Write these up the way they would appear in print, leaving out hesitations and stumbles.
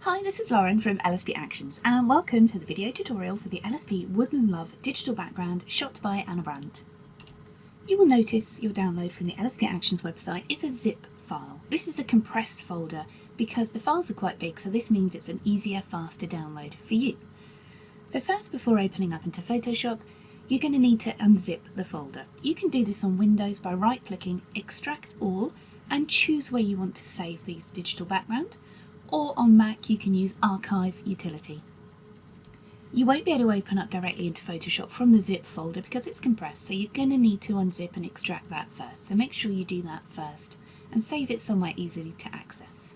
Hi, this is Lauren from LSP Actions and welcome to the video tutorial for the LSP Woodland Love digital background shot by Anna Brandt. You will notice your download from the LSP Actions website is a zip file. This is a compressed folder because the files are quite big, so this means it's an easier, faster download for you. So first, before opening up into Photoshop, you're going to need to unzip the folder. You can do this on Windows by right-clicking, extract all, and choose where you want to save these digital background. Or on Mac you can use Archive utility. You won't be able to open up directly into Photoshop from the zip folder because it's compressed, so you're going to need to unzip and extract that first. So make sure you do that first and save it somewhere easily to access.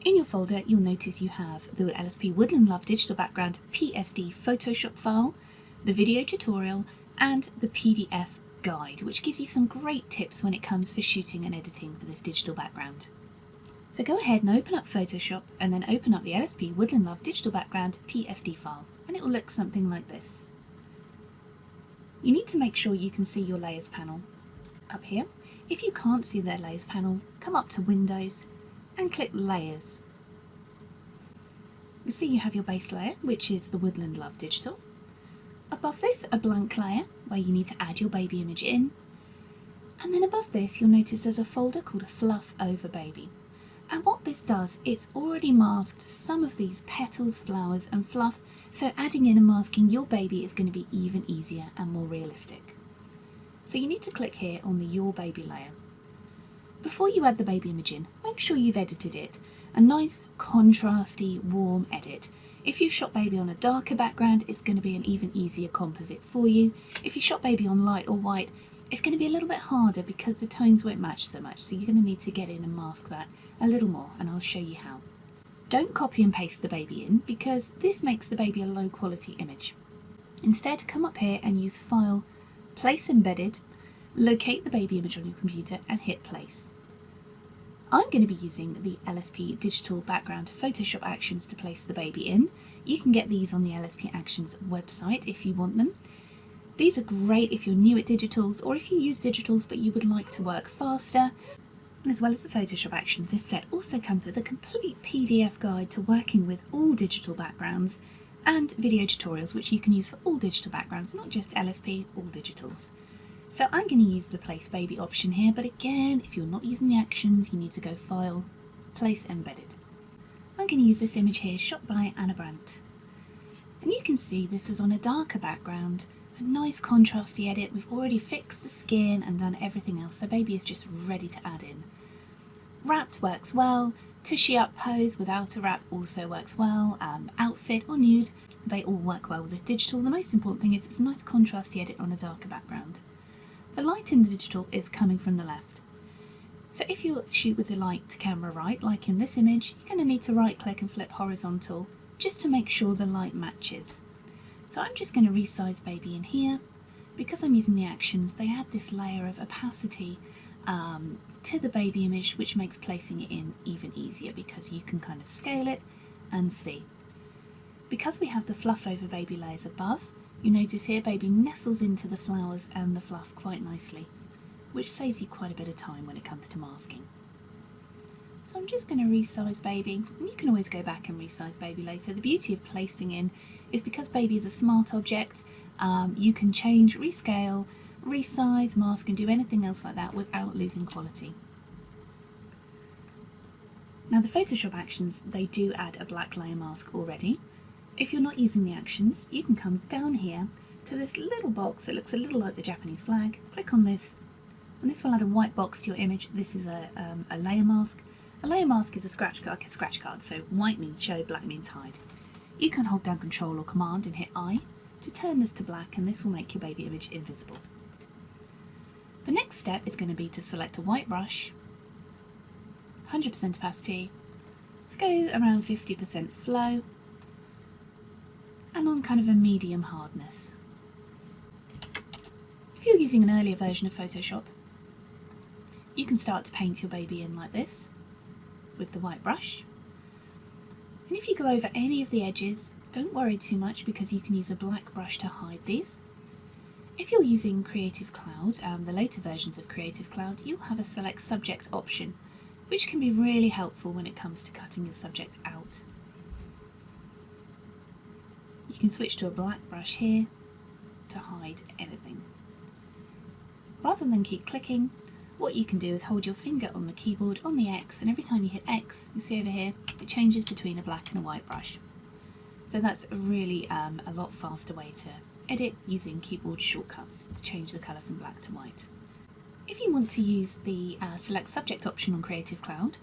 In your folder you'll notice you have the LSP Woodland Love digital background PSD Photoshop file, the video tutorial and the PDF guide, which gives you some great tips when it comes for shooting and editing for this digital background. So go ahead and open up Photoshop and then open up the LSP Woodland Love digital background PSD file, and it will look something like this. You need to make sure you can see your layers panel up here. If you can't see the layers panel, come up to Windows and click Layers. You see you have your base layer, which is the Woodland Love digital. Above this, a blank layer where you need to add your baby image in. And then above this, you'll notice there's a folder called Fluff over Baby. And what this does, it's already masked some of these petals, flowers and fluff, so adding in and masking your baby is going to be even easier and more realistic. So you need to click here on the Your Baby layer. Before you add the baby image in, make sure you've edited it. A nice, contrasty, warm edit. If you've shot baby on a darker background, it's going to be an even easier composite for you. If you shot baby on light or white, it's going to be a little bit harder because the tones won't match so much, so you're going to need to get in and mask that a little more, and I'll show you how. Don't copy and paste the baby in because this makes the baby a low quality image. Instead, come up here and use File, Place Embedded, locate the baby image on your computer and hit Place. I'm going to be using the LSP Digital Background Photoshop Actions to place the baby in. You can get these on the LSP Actions website if you want them. These are great if you're new at digitals or if you use digitals but you would like to work faster. As well as the Photoshop Actions, this set also comes with a complete PDF guide to working with all digital backgrounds and video tutorials which you can use for all digital backgrounds, not just LSP, all digitals. So I'm going to use the Place Baby option here, but again, if you're not using the actions, you need to go File, Place Embedded. I'm going to use this image here shot by Anna Brandt. And you can see this is on a darker background. A nice contrasty edit. We've already fixed the skin and done everything else, so baby is just ready to add in. Wrapped works well, tushy up pose without a wrap also works well, outfit or nude, they all work well with this digital. The most important thing is it's a nice contrasty edit on a darker background. The light in the digital is coming from the left. So if you shoot with the light to camera right, like in this image, you're going to need to right click and flip horizontal just to make sure the light matches. So I'm just going to resize baby in here. Because I'm using the actions, they add this layer of opacity to the baby image, which makes placing it in even easier because you can kind of scale it and see. Because we have the fluff over baby layers above, you notice here baby nestles into the flowers and the fluff quite nicely, which saves you quite a bit of time when it comes to masking. So I'm just going to resize baby, and you can always go back and resize baby later. The beauty of placing in is because baby is a smart object, you can change, rescale, resize, mask and do anything else like that without losing quality. Now the Photoshop actions, they do add a black layer mask already. If you're not using the actions, you can come down here to this little box that looks a little like the Japanese flag, click on this, and this will add a white box to your image. This is a layer mask. A layer mask is a scratch card, so white means show, black means hide. You can hold down Control or Command and hit I to turn this to black, and this will make your baby image invisible. The next step is going to be to select a white brush, 100% opacity, let's go around 50% flow, and on kind of a medium hardness. If you're using an earlier version of Photoshop, you can start to paint your baby in like this with the white brush. And if you go over any of the edges, don't worry too much because you can use a black brush to hide these. If you're using Creative Cloud, the later versions of Creative Cloud, you'll have a Select Subject option, which can be really helpful when it comes to cutting your subject out. You can switch to a black brush here to hide anything. Rather than keep clicking, what you can do is hold your finger on the keyboard on the X, and every time you hit X, you see over here, it changes between a black and a white brush. So that's really a lot faster way to edit using keyboard shortcuts to change the colour from black to white. If you want to use the Select Subject option on Creative Cloud,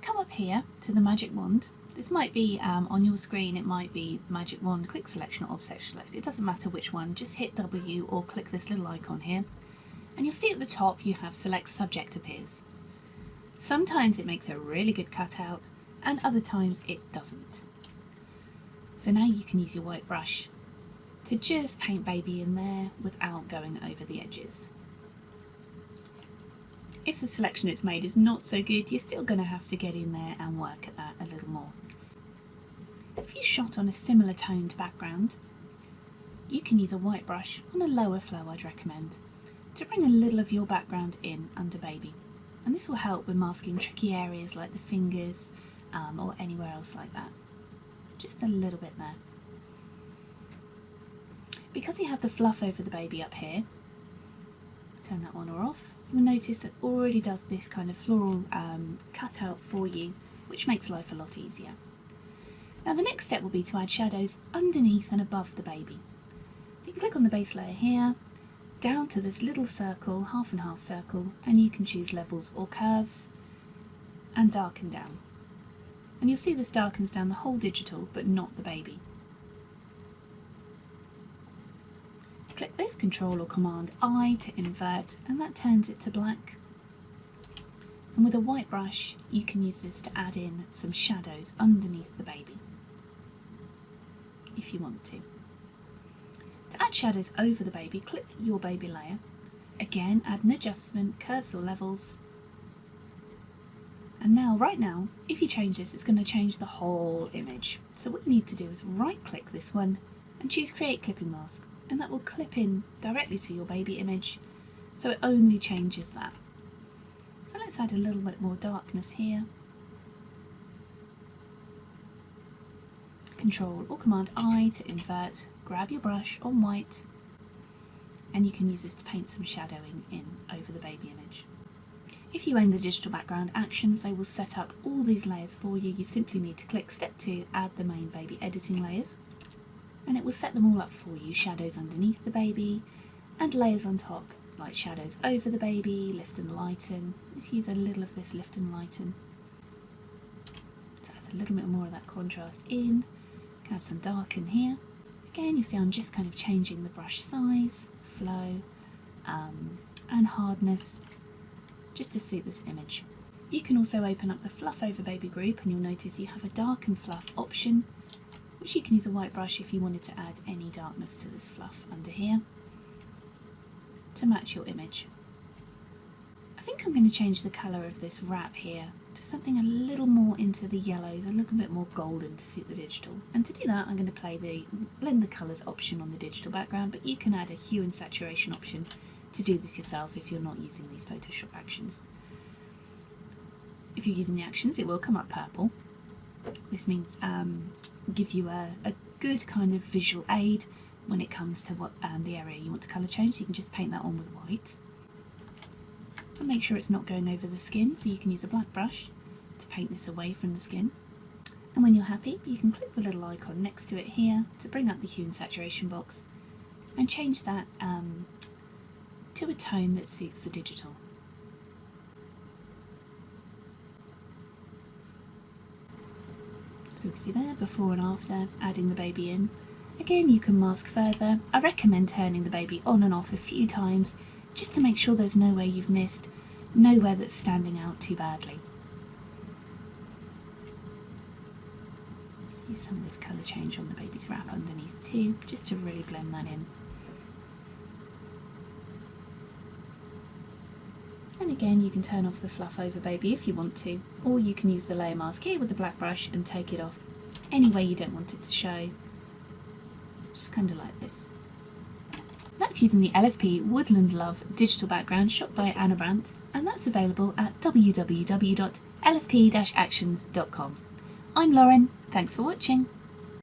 come up here to the magic wand. This might be on your screen, it might be magic wand, quick selection or offset select. It doesn't matter which one, just hit W or click this little icon here. And you'll see at the top you have Select Subject appears. Sometimes it makes a really good cutout and other times it doesn't. So now you can use your white brush to just paint baby in there without going over the edges. If the selection it's made is not so good, you're still going to have to get in there and work at that a little more. If you shot on a similar toned background, you can use a white brush on a lower flow, I'd recommend, to bring a little of your background in under baby, and this will help with masking tricky areas like the fingers or anywhere else like that. Just a little bit there. Because you have the fluff over the baby up here, turn that on or off, you'll notice that already does this kind of floral cutout for you, which makes life a lot easier. Now the next step will be to add shadows underneath and above the baby. So you can click on the base layer here, down to this little circle, half and half circle, and you can choose levels or curves and darken down. And you'll see this darkens down the whole digital but not the baby. Click this, Control or Command I to invert, and that turns it to black. And with a white brush you can use this to add in some shadows underneath the baby if you want to. To add shadows over the baby, click your baby layer. Again, add an adjustment, curves or levels. And now, right now, if you change this, it's going to change the whole image. So what you need to do is right click this one and choose Create Clipping Mask. And that will clip in directly to your baby image, so it only changes that. So let's add a little bit more darkness here. Control or Command I to invert. Grab your brush on white, and you can use this to paint some shadowing in over the baby image. If you own the digital background actions, they will set up all these layers for you. You simply need to click Step 2, add the main baby editing layers, and it will set them all up for you. Shadows underneath the baby and layers on top, like shadows over the baby, lift and lighten. Let's use a little of this lift and lighten to add a little bit more of that contrast in. Add some darken here. Again, you see I'm just kind of changing the brush size, flow, and hardness just to suit this image. You can also open up the fluff over baby group, and you'll notice you have a darken fluff option, which you can use a white brush if you wanted to add any darkness to this fluff under here to match your image. I think I'm going to change the colour of this wrap here to something a little more into the yellows, a little bit more golden to suit the digital. And to do that, I'm going to play the blend the colours option on the digital background, but you can add a hue and saturation option to do this yourself if you're not using these Photoshop actions. If you're using the actions, it will come up purple. This means gives you a good kind of visual aid when it comes to what the area you want to colour change, so you can just paint that on with white. And make sure it's not going over the skin, so you can use a black brush to paint this away from the skin. And when you're happy, you can click the little icon next to it here to bring up the hue and saturation box and change that to a tone that suits the digital. So you can see there, before and after, adding the baby in. Again, you can mask further. I recommend turning the baby on and off a few times just to make sure there's nowhere you've missed, nowhere that's standing out too badly. Use some of this colour change on the baby's wrap underneath too, just to really blend that in. And again, you can turn off the fluff over baby if you want to, or you can use the layer mask here with the black brush and take it off any way you don't want it to show, just kind of like this. That's using the LSP Woodland Love digital background shot by Anna Brandt, and that's available at www.lspwoodland.com. lsp-actions.com. I'm Lauren, thanks for watching.